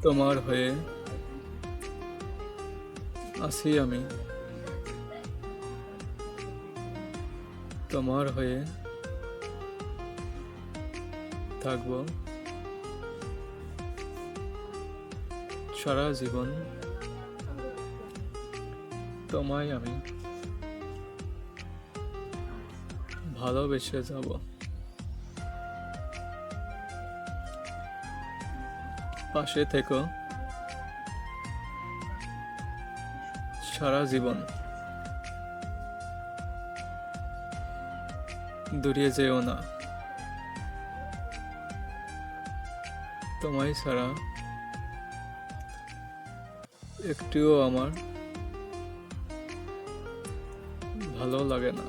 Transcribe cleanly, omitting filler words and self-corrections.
তোমার হয়ে আছি আমি, তোমার হয়ে থাকবো সারা জীবন। তোমায় আমি ভালোবেসে যাব। পাশে থেকো সারা জীবন। দূরে যেও না, তোমায় ছাড়া একটুও আমার ভালো লাগে না।